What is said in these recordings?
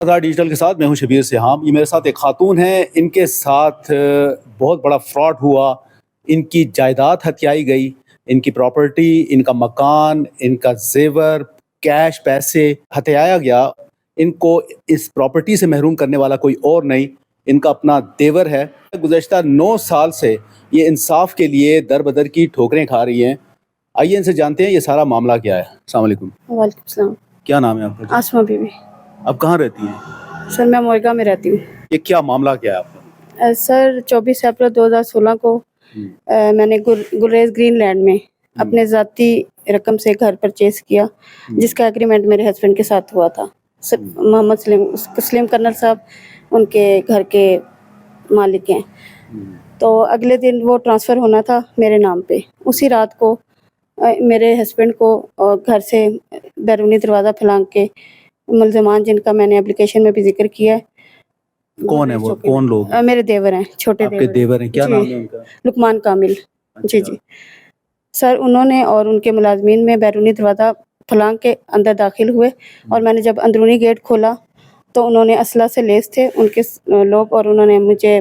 Digital کے ساتھ میں ہوں شبیر سہام. یہ میرے ساتھ ایک خاتون ہیں, ان کے ساتھ بہت بڑا فراڈ ہوا. ان کی جائیداد ہتھیائی گئی, ان کی پراپرٹی, ان کا مکان, ان کا زیور, کیش, پیسے ہتھیایا گیا. ان کو اس پراپرٹی سے محروم کرنے والا کوئی اور نہیں, ان کا اپنا دیور ہے. گزشتہ 9 سال سے یہ انصاف کے لیے در بدر کی ٹھوکریں کھا رہی ہیں. آئیے ان سے جانتے ہیں یہ سارا معاملہ کیا ہے. السلام علیکم. وعلیکم السلام. کیا نام ہے آپ کا؟ آسما بی بی. اب کہاں رہتی ہیں؟ سر میں مورگا میں رہتی ہوں. یہ کیا معاملہ کیا ہے آپ کا؟ سر 24 اپریل 2016 کو میں نے گلریز گرین لینڈ میں اپنے ذاتی رقم سے گھر پرچیز کیا, جس کا ایگریمنٹ میرے ہسبینڈ کے ساتھ ہوا تھا. محمد سلیم کرنل صاحب ان کے گھر کے مالک ہیں. تو اگلے دن وہ ٹرانسفر ہونا تھا میرے نام پہ. اسی رات کو میرے ہسبینڈ کو گھر سے بیرونی دروازہ پھلانگ کے ملزمان, جن کا میں نے اپلیکیشن میں بھی ذکر کیا ہے. کون ہے وہ؟ کون لوگ؟ میرے دیور ہیں, چھوٹے آپ کے دیور ہیں. کیا نام ہے ان کا؟ لقمان کامل. جی جی سر, انہوں نے اور ان کے ملازمین میں بیرونی دروازہ پھلانگ کے اندر داخل ہوئے, اور میں نے جب اندرونی گیٹ کھولا تو انہوں نے اسلحہ سے لیس تھے ان کے لوگ, اور انہوں نے مجھے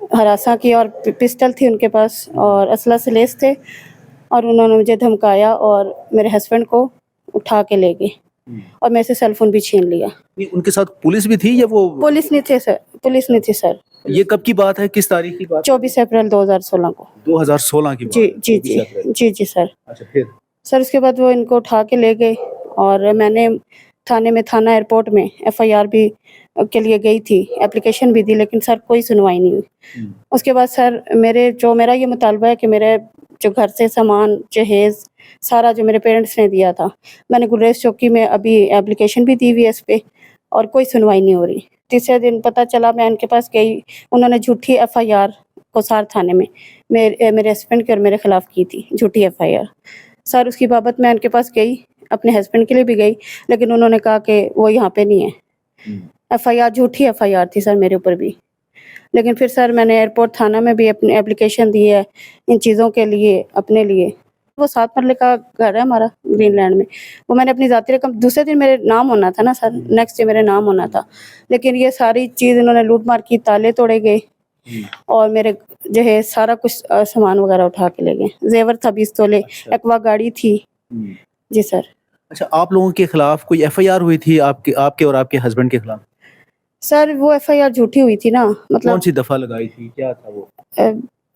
ہراساں کیا, اور پسٹل تھی ان کے پاس اور اسلحہ سے لیس تھے, اور انہوں نے مجھے دھمکایا اور میرے ہسبینڈ کو اٹھا کے لے گئے, اور میرے سے سیل فون بھی چھین لیا. ان کے ساتھ پولیس بھی تھی یا وہ؟ پولیس نہیں تھے سر, پولیس نہیں تھی سر. یہ کب کی بات ہے, کس تاریخ کی بات؟ 24 اپریل 2016 کو. 2016 کی بات؟ جی جی جی جی جی سر. اچھا پھر؟ سر اس کے بعد وہ ان کو اٹھا کے لے گئے, اور میں نے تھانے میں, تھانہ ایئرپورٹ میں FIR بھی کے لیے گئی تھی, اپلیکیشن بھی دی, لیکن سر کوئی سنوائی نہیں ہوئی. اس کے بعد سر میرا یہ مطالبہ ہے کہ میرے جو گھر سے سامان جہیز سارا جو میرے پیرنٹس نے دیا تھا, میں نے گلریز چوکی میں ابھی اپلیکیشن بھی دی ہوئی ہے اس پہ, اور کوئی سنوائی نہیں ہو رہی. تیسرے دن پتہ چلا, میں ان کے پاس گئی, انہوں نے جھوٹی FIR کوسار تھانے میں میرے ہسبینڈ کے اور میرے خلاف کی تھی, جھوٹی FIR. سر اس کی بابت میں ان کے پاس گئی, اپنے ہسبینڈ کے لیے بھی گئی, لیکن انہوں نے کہا کہ وہ یہاں پہ نہیں ہے. FIR جھوٹی FIR تھی سر میرے اوپر بھی. لیکن پھر سر میں نے ایئرپورٹ تھانہ میں بھی اپنی اپلیکیشن دی ہے ان چیزوں کے لیے, اپنے لیے. وہ 7 مرلے کا گھر ہے ہمارا گرین لینڈ میں, وہ میں نے اپنی ذاتی رقم, دوسرے دن میرے نام ہونا تھا نا سر, نیکسٹ ڈے میرے نام ہونا تھا, لیکن یہ ساری چیز انہوں نے لوٹ مار کی, تالے توڑے گئے, اور میرے جو ہے سارا کچھ سامان وغیرہ اٹھا کے لے گئے. زیور تھا 20 تولے, ایکوا گاڑی تھی. جی سر. اچھا, آپ لوگوں کے خلاف کوئی FIR ہوئی تھی آپ کے اور آپ کے ہسبینڈ کے خلاف؟ سر وہ FIR جھوٹی ہوئی تھی نا, مطلب کون سی دفعہ لگائی تھی, کیا تھا وہ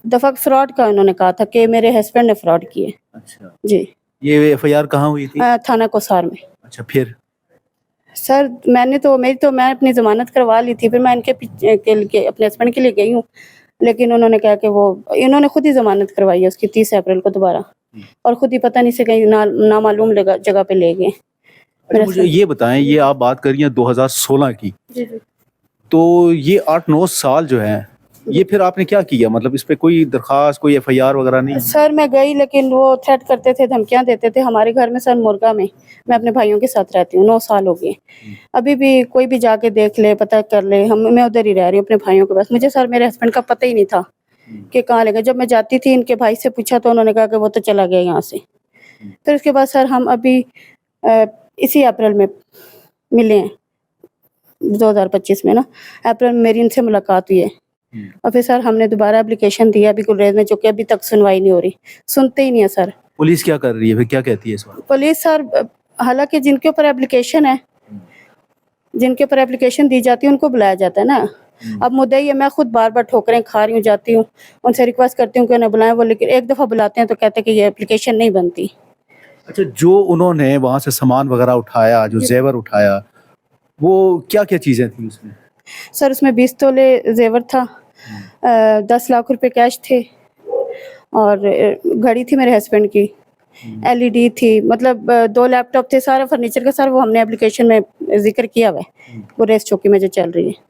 دفعہ؟ فراڈ کا انہوں نے کہا تھا کہ میرے ہسبینڈ نے فراڈ کیے. اچھا جی. یہ FIR کہاں ہوئی تھی؟ تھانہ کوسار میں. اچھا پھر؟ سر میں اپنی ضمانت کروا لی تھی, پھر میں ان کے اپنے ہسبینڈ کے لیے گئی ہوں, لیکن انہوں نے کہا کہ انہوں نے خود ہی ضمانت کروائی ہے اس کی 30 اپریل کو دوبارہ, اور خود ہی پتہ نہیں سے کہیں نامعلوم جگہ پہ لے گئے. مجھے یہ بتائیں, یہ آپ بات کر رہی ہیں 2016 کی, جی جی, تو یہ 8-9 سال جو ہیں, یہ پھر آپ نے کیا کیا؟ مطلب اس پہ کوئی درخواست, کوئی FIR وغیرہ نہیں؟ سر میں گئی, لیکن وہ تھریٹ کرتے تھے, دھمکیاں دیتے تھے. ہمارے گھر میں سر مرغا میں میں اپنے بھائیوں کے ساتھ رہتی ہوں, 9 سال ہو گئے. ابھی بھی کوئی بھی جا کے دیکھ لے, پتہ کر لے, میں ادھر ہی رہ رہی ہوں اپنے بھائیوں کے پاس. مجھے سر میرے ہسبینڈ کا پتہ ہی نہیں تھا کہ کہاں لے گا. جب میں جاتی تھی ان کے بھائی سے پوچھا تو انہوں نے کہا کہ وہ تو چلا گیا یہاں سے. پھر اس کے بعد سر ہم ابھی اسی اپریل میں ملے ہیں, 2025 میں نا, اپریل میں میری ان سے ملاقات ہوئی ہے. اور پھر سر ہم نے دوبارہ اپلیکیشن دیا ابھی گلریز میں, جو کہ ابھی تک سنوائی نہیں ہو رہی, سنتے ہی نہیں ہے سر. پولیس کیا کر رہی ہے, پھر کیا کہتی ہے اس وقت پولیس؟ سر حالانکہ جن کے اوپر اپلیکیشن ہے, جن کے اوپر اپلیکیشن دی جاتی ہے, ان کو بلایا جاتا ہے نا. اب مدعی ہے, میں خود بار بار ٹھوکریں کھا رہی ہوں, جاتی ہوں ان سے ریکویسٹ کرتی ہوں کہ انہیں بلائیں, وہ لیکن ایک دفعہ بلاتے ہیں تو کہتے ہیں کہ یہ اپلیکیشن نہیں بنتی. اچھا, جو انہوں نے وہاں سے سامان وغیرہ اٹھایا, جو زیور اٹھایا, وہ کیا کیا چیزیں تھیں اس میں؟ سر اس میں 20 تولے زیور تھا, 10 لاکھ روپے کیش تھے, اور گھڑی تھی میرے ہسبینڈ کی, LED تھی, مطلب 2 لیپ ٹاپ تھے, سارا فرنیچر کا. سر وہ ہم نے اپلیکیشن میں ذکر کیا ہوا ہے, وہ ریس چوکی میں جو چل رہی ہے.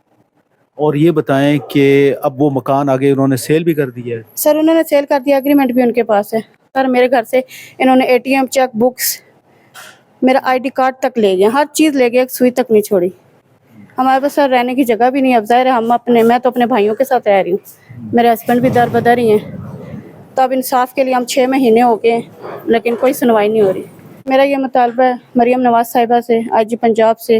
اور یہ بتائیں کہ اب وہ مکان آگے انہوں نے سیل بھی کر دیا ہے؟ سر انہوں نے سیل کر دیا, ایگریمنٹ بھی ان کے پاس ہے. سر میرے گھر سے انہوں نے ATM, چیک بکس, میرا ID کارڈ تک لے گئے, ہر چیز لے گئے, ایک سوئی تک نہیں چھوڑی. ہمارے پاس سر رہنے کی جگہ بھی نہیں ہے. اب ظاہر ہے میں تو اپنے بھائیوں کے ساتھ رہ رہی ہوں, میرے ہسبینڈ بھی در بدر ہی ہیں. تو اب انصاف کے لیے ہم 6 مہینے ہو گئے, لیکن کوئی سنوائی نہیں ہو رہی. میرا یہ مطالبہ ہے مریم نواز صاحبہ سے, IG پنجاب سے,